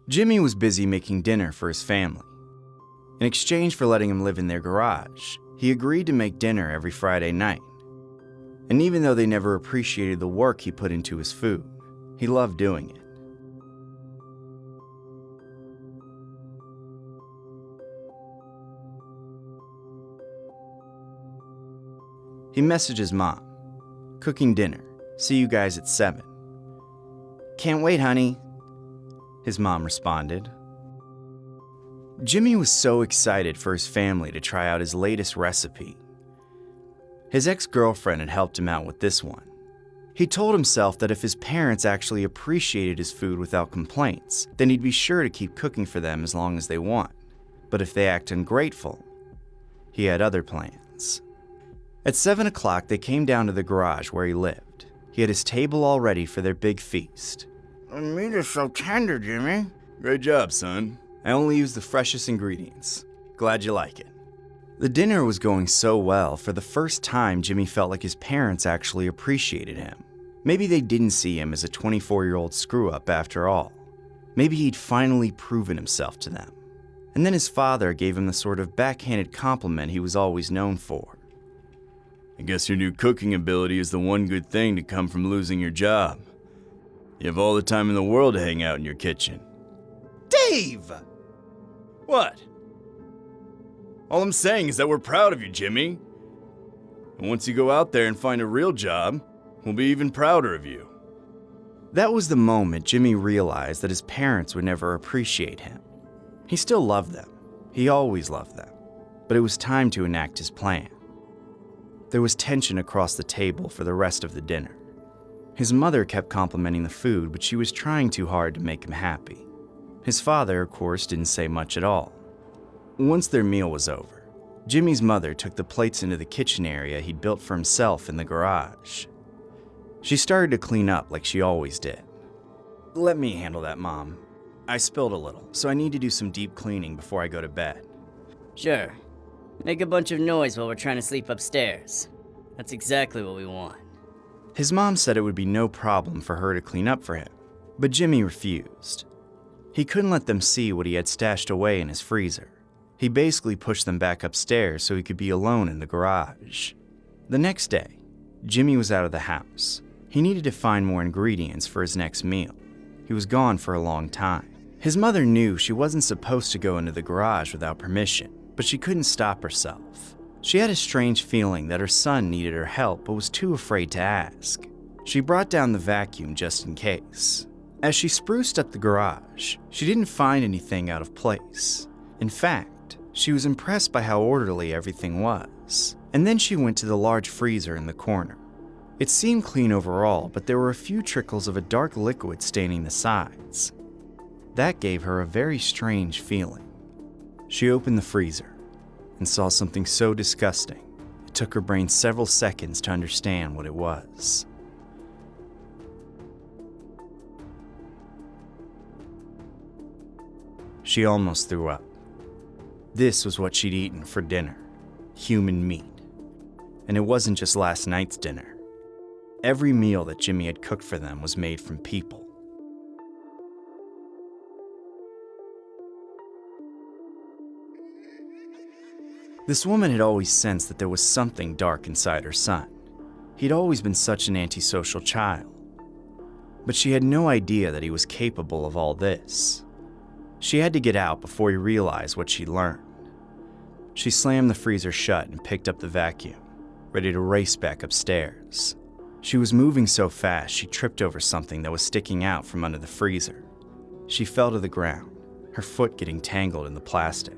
Jimmy was busy making dinner for his family. In exchange for letting him live in their garage, he agreed to make dinner every Friday night. And even though they never appreciated the work he put into his food, he loved doing it. He messages Mom, "Cooking dinner. See you guys at 7. "Can't wait, honey," his mom responded. Jimmy was so excited for his family to try out his latest recipe. His ex-girlfriend had helped him out with this one. He told himself that if his parents actually appreciated his food without complaints, then he'd be sure to keep cooking for them as long as they want. But if they act ungrateful, he had other plans. At 7 o'clock, they came down to the garage where he lived. He had his table all ready for their big feast. "The meat is so tender, Jimmy." Great job, son. "I only used the freshest ingredients. Glad you like it." The dinner was going so well, for the first time Jimmy felt like his parents actually appreciated him. Maybe they didn't see him as a 24-year-old screw-up after all. Maybe he'd finally proven himself to them. And then his father gave him the sort of backhanded compliment he was always known for. "I guess your new cooking ability is the one good thing to come from losing your job. You have all the time in the world to hang out in your kitchen." Dave! What? All I'm saying is that we're proud of you, Jimmy. And once you go out there and find a real job, we'll be even prouder of you. That was the moment Jimmy realized that his parents would never appreciate him. He still loved them. He always loved them. But it was time to enact his plan. There was tension across the table for the rest of the dinner. His mother kept complimenting the food, but she was trying too hard to make him happy. His father, of course, didn't say much at all. Once their meal was over, Jimmy's mother took the plates into the kitchen area he'd built for himself in the garage. She started to clean up like she always did. "Let me handle that, Mom. I spilled a little, so I need to do some deep cleaning before I go to bed." Sure. Make a bunch of noise while we're trying to sleep upstairs. That's exactly what we want. His mom said it would be no problem for her to clean up for him, but Jimmy refused. He couldn't let them see what he had stashed away in his freezer. He basically pushed them back upstairs so he could be alone in the garage. The next day, Jimmy was out of the house. He needed to find more ingredients for his next meal. He was gone for a long time. His mother knew she wasn't supposed to go into the garage without permission, but she couldn't stop herself. She had a strange feeling that her son needed her help but was too afraid to ask. She brought down the vacuum just in case. As she spruced up the garage, she didn't find anything out of place. In fact, she was impressed by how orderly everything was. And then she went to the large freezer in the corner. It seemed clean overall, but there were a few trickles of a dark liquid staining the sides. That gave her a very strange feeling. She opened the freezer and saw something so disgusting, it took her brain several seconds to understand what it was. She almost threw up. This was what she'd eaten for dinner: human meat. And it wasn't just last night's dinner. Every meal that Jimmy had cooked for them was made from people. This woman had always sensed that there was something dark inside her son. He'd always been such an antisocial child. But she had no idea that he was capable of all this. She had to get out before he realized what she'd learned. She slammed the freezer shut and picked up the vacuum, ready to race back upstairs. She was moving so fast she tripped over something that was sticking out from under the freezer. She fell to the ground, her foot getting tangled in the plastic.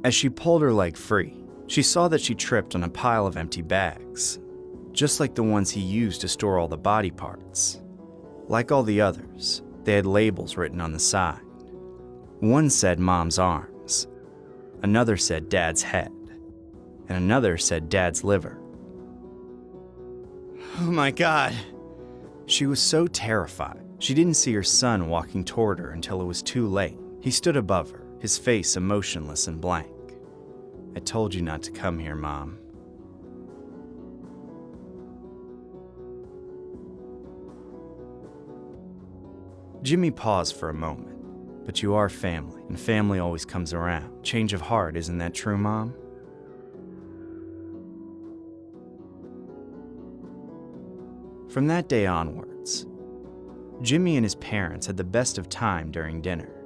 As she pulled her leg free, she saw that she tripped on a pile of empty bags, just like the ones he used to store all the body parts. Like all the others, they had labels written on the side. One said Mom's arms, another said Dad's head, and another said Dad's liver. Oh my God! She was so terrified, she didn't see her son walking toward her until it was too late. He stood above her, his face emotionless and blank. I told you not to come here, Mom. Jimmy paused for a moment. But you are family, and family always comes around. Change of heart, isn't that true, Mom? From that day onwards, Jimmy and his parents had the best of time during dinner.